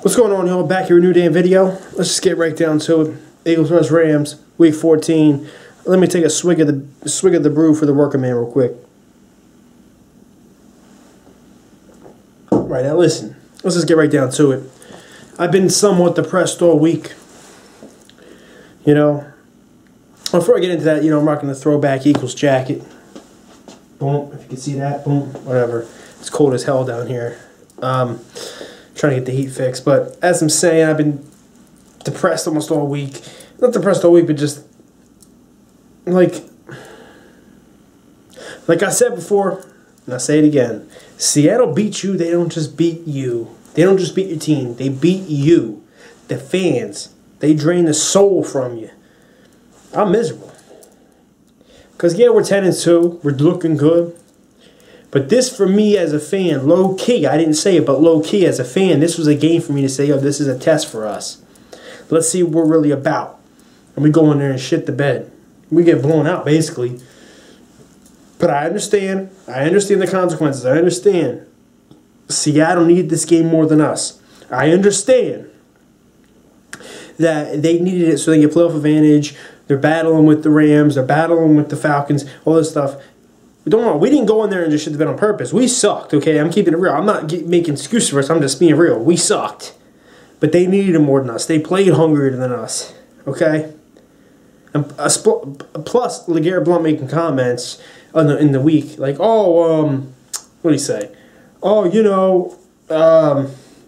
What's going on, y'all? Back here, a new damn video. Let's just get right down to it. Eagles vs. Rams, Week 14. Let me take a swig of the brew for the working man real quick. Right, now listen. Let's just get right down to it. I've been somewhat depressed all week. You know, before I get into that, you know, I'm rocking the throwback Eagles jacket. Boom, if you can see that, boom, whatever. It's cold as hell down here. Trying to get the heat fixed, but as I'm saying, I've been depressed almost all week. Not depressed all week, but just like I said before, and I say it again. Seattle beat you. They don't just beat you. They don't just beat your team. They beat you, the fans. They drain the soul from you. I'm miserable. Because, yeah, we're 10-2. We're looking good. But this, for me as a fan, low-key, I didn't say it, but low-key as a fan, this was a game for me to say, yo, this is a test for us. Let's see what we're really about. And we go in there and shit the bed. We get blown out, basically. But I understand. I understand the consequences. I understand. Seattle needed this game more than us. I understand that they needed it so they get playoff advantage. They're battling with the Rams. They're battling with the Falcons. All this stuff. But don't worry, we didn't go in there and just shit the bed on purpose. We sucked, okay? I'm keeping it real. I'm not making excuses for us. I'm just being real. We sucked. But they needed it more than us. They played hungrier than us, okay? And plus, LeGarrette Blount making comments in the week. Like, oh, what do you say? Oh,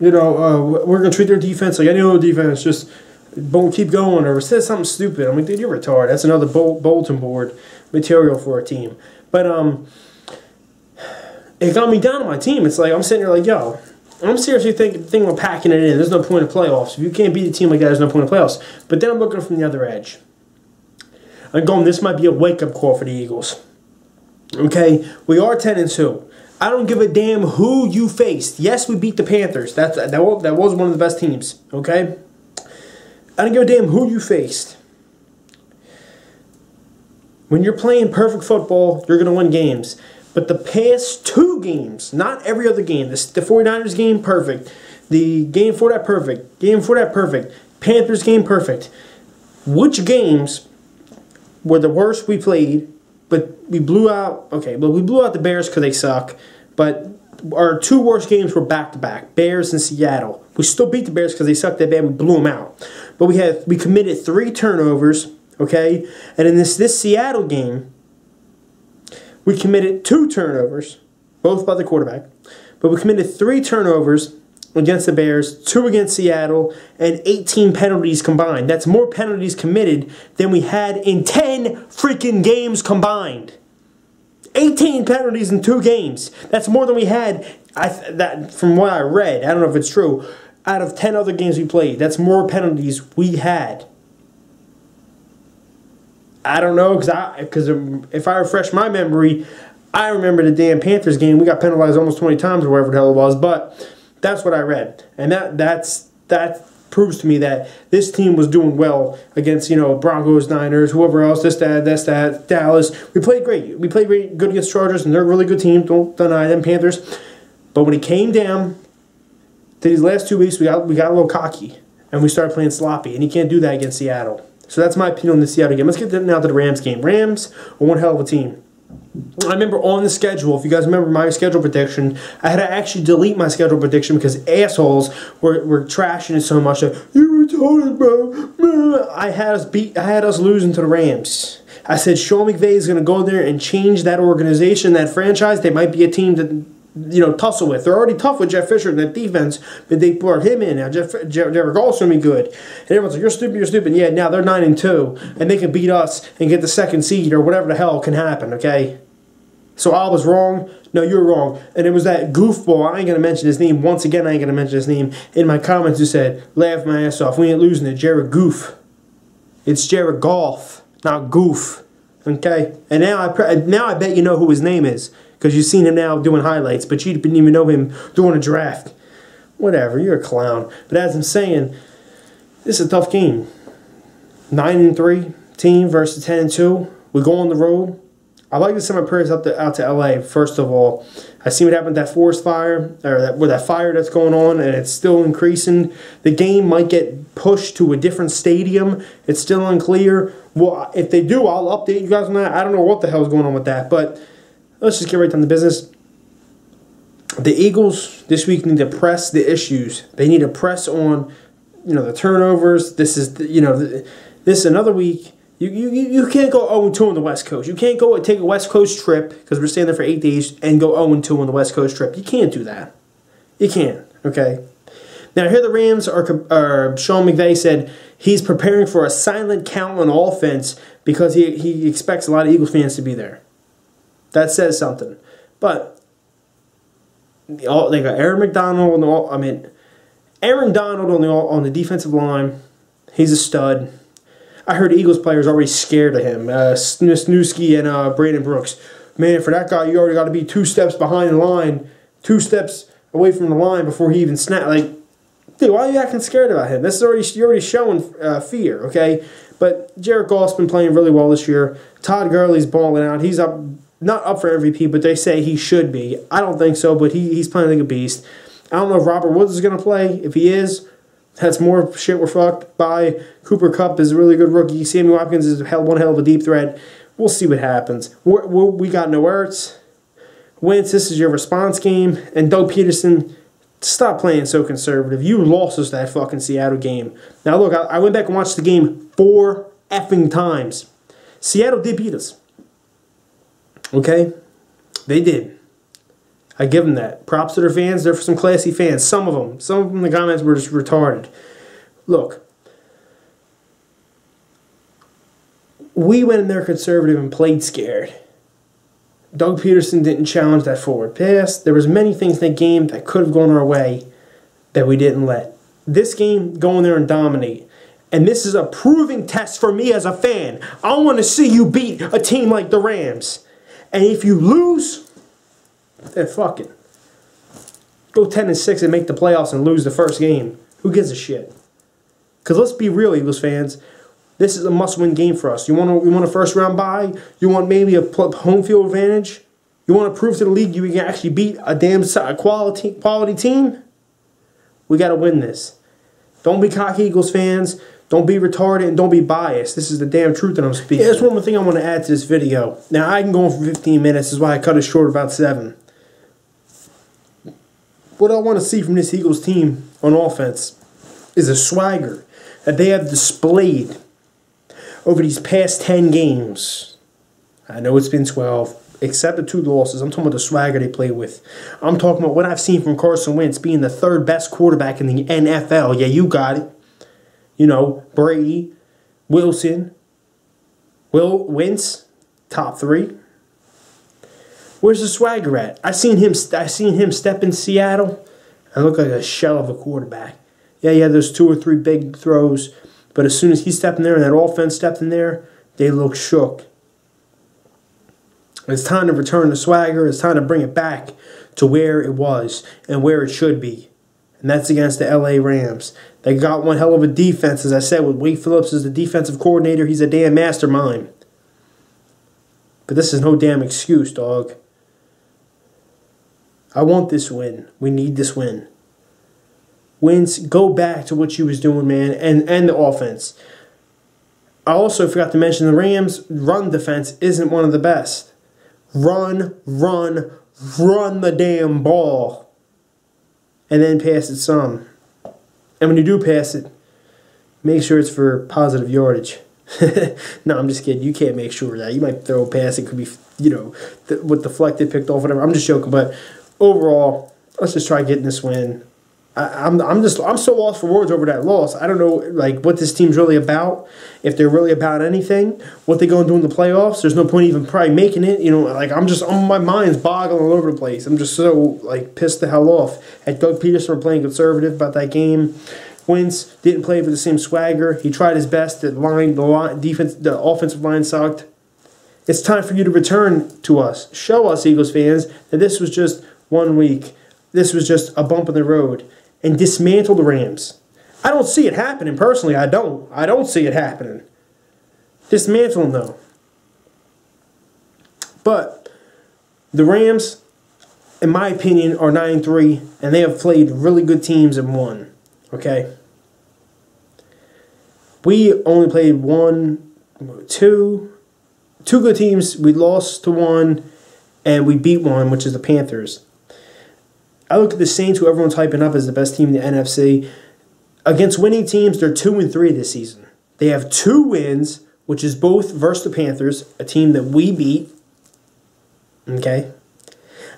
we're going to treat their defense like any other defense. Just keep going. Or says something stupid. I'm like, dude, you're retarded. That's another bulletin board material for a team. But it got me down on my team. It's like I'm sitting here like, yo, I'm seriously thinking about packing it in. There's no point in playoffs. If you can't beat a team like that, there's no point in playoffs. But then I'm looking from the other edge. I'm going, this might be a wake-up call for the Eagles. Okay? We are 10-2. I don't give a damn who you faced. Yes, we beat the Panthers. That was one of the best teams. Okay? I don't give a damn who you faced. When you're playing perfect football, you're going to win games. But the past two games, not every other game, the 49ers game, perfect. The game for that, perfect. Game for that, perfect. Panthers game, perfect. Which games were the worst we played, but we blew out, okay, but we blew out the Bears because they suck. But our two worst games were back-to-back, Bears and Seattle. We still beat the Bears because they sucked that bad. We blew them out. But we committed 3 turnovers. Okay, and in this Seattle game, we committed 2 turnovers, both by the quarterback. But we committed 3 turnovers against the Bears, 2 against Seattle, and 18 penalties combined. That's more penalties committed than we had in 10 freaking games combined. 18 penalties in 2 games. That's more than we had. That from what I read, I don't know if it's true. Out of 10 other games we played, that's more penalties we had. I don't know, because if I refresh my memory, I remember the damn Panthers game. We got penalized almost 20 times or whatever the hell it was, but that's what I read. And that proves to me that this team was doing well against, Broncos, Niners, whoever else, this, that, Dallas. We played great. We played great, good against Chargers, and they're a really good team. Don't deny them, Panthers. But when it came down to these last 2 weeks, we got a little cocky, and we started playing sloppy, and you can't do that against Seattle. So that's my opinion on the Seattle game. Let's get now to the Rams game. Rams are one hell of a team. I remember on the schedule, if you guys remember my schedule prediction, I had to actually delete my schedule prediction because assholes were trashing it so much. You retarded, bro. I had us losing to the Rams. I said Sean McVay is going to go there and change that organization, that franchise. They might be a team that tussle with. They're already tough with Jeff Fisher in that defense, but they brought him in. Now, Derek All's going to be good. And everyone's like, you're stupid, you're stupid. Yeah, now they're 9-2, and they can beat us and get the 2nd seed or whatever the hell can happen, okay? So I was wrong. No, you're wrong. And it was that goofball. I ain't going to mention his name. Once again, I ain't going to mention his name. In my comments, who said, laugh my ass off. We ain't losing to Jared Goof. It's Jared Goff, not Goof. Okay? And now I bet you know who his name is. Because you've seen him now doing highlights, but you didn't even know him doing a draft. Whatever, you're a clown. But as I'm saying, this is a tough game. 9-3 team versus 10-2. We go on the road. I'd like to send my prayers out to LA, first of all. I see what happened with that forest fire, or that fire that's going on, and it's still increasing. The game might get pushed to a different stadium. It's still unclear. Well, if they do, I'll update you guys on that. I don't know what the hell is going on with that, but let's just get right down to business. The Eagles this week need to press the issues. They need to press on, the turnovers. This is, this is another week. You can't go 0-2 on the West Coast. You can't go and take a West Coast trip, because we're staying there for 8 days, and go 0-2 on the West Coast trip. You can't do that. You can't, okay? Now, here the Rams Sean McVay said he's preparing for a silent count on offense because he expects a lot of Eagles fans to be there. That says something. But they got Aaron Donald on the defensive line. He's a stud. I heard Eagles players already scared of him. Snusky and Brandon Brooks. Man, for that guy, you already got to be 2 steps behind the line, 2 steps away from the line before he even snaps. Like, dude, why are you acting scared about him? You're already showing fear, okay? But Jared Goff's been playing really well this year. Todd Gurley's balling out. He's not up for MVP, but they say he should be. I don't think so, but he's playing like a beast. I don't know if Robert Woods is going to play. If he is, that's more shit we're fucked by. Cooper Kupp is a really good rookie. Sammy Watkins is one hell of a deep threat. We'll see what happens. We got no Ertz. Wentz, this is your response game. And Doug Peterson, stop playing so conservative. You lost us that fucking Seattle game. Now look, I went back and watched the game 4 effing times. Seattle did beat us. Okay? They did. I give them that. Props to their fans. They're some classy fans. Some of them in the comments were just retarded. Look. We went in there conservative and played scared. Doug Peterson didn't challenge that forward pass. There was many things in that game that could have gone our way that we didn't let. This game, go in there and dominate. And this is a proving test for me as a fan. I want to see you beat a team like the Rams. And if you lose, then fuck it. Go 10-6 and make the playoffs and lose the first game. Who gives a shit? Because let's be real, Eagles fans. This is a must-win game for us. You want a first-round bye? You want maybe a home field advantage? You want to prove to the league you can actually beat a damn quality team? We got to win this. Don't be cocky, Eagles fans. Don't be retarded and don't be biased. This is the damn truth that I'm speaking. There's one more thing I want to add to this video. Now, I can go on for 15 minutes. This is why I cut it short about 7. What I want to see from this Eagles team on offense is a swagger that they have displayed over these past 10 games. I know it's been 12, except the 2 losses. I'm talking about the swagger they play with. I'm talking about what I've seen from Carson Wentz being the 3rd best quarterback in the NFL. Yeah, you got it. Brady, Wilson, Wentz, top 3. Where's the swagger at? I seen him step in Seattle and look like a shell of a quarterback. Yeah, he had those 2 or 3 big throws, but as soon as he stepped in there and that offense stepped in there, they looked shook. It's time to return the swagger. It's time to bring it back to where it was and where it should be. And that's against the LA Rams. They got one hell of a defense, as I said, with Wade Phillips as the defensive coordinator. He's a damn mastermind. But this is no damn excuse, dog. I want this win. We need this win. Wins, go back to what you was doing, man, and the offense. I also forgot to mention the Rams' run defense isn't one of the best. Run the damn ball. And then pass it some. And when you do pass it, make sure it's for positive yardage. No, I'm just kidding. You can't make sure of that. You might throw a pass. It could be, with deflected, picked off, whatever. I'm just joking. But overall, let's just try getting this win. I'm so lost for words over that loss. I don't know what this team's really about. If they're really about anything, what they're going to do in the playoffs. There's no point even probably making it. My mind's boggling all over the place. I'm just so pissed the hell off at Doug Peterson for playing conservative about that game. Wentz didn't play with the same swagger. He tried his best. The offensive line sucked. It's time for you to return to us. Show us, Eagles fans, that this was just 1 week. This was just a bump in the road. And dismantle the Rams. I don't see it happening, personally. I don't see it happening. Dismantle them, though. But the Rams, in my opinion, are 9-3, and they have played really good teams and won. Okay? We only played two good teams. We lost to one, and we beat one, which is the Panthers. I look at the Saints, who everyone's hyping up as the best team in the NFC. Against winning teams, they're 2-3 this season. They have 2 wins, which is both versus the Panthers, a team that we beat. Okay?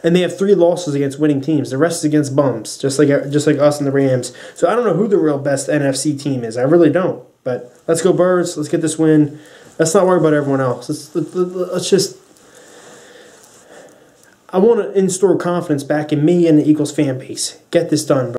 And they have 3 losses against winning teams. The rest is against bums, just like us and the Rams. So I don't know who the real best NFC team is. I really don't. But let's go Birds. Let's get this win. Let's not worry about everyone else. Let's just... I want to instill confidence back in me and the Eagles fan base. Get this done, bro.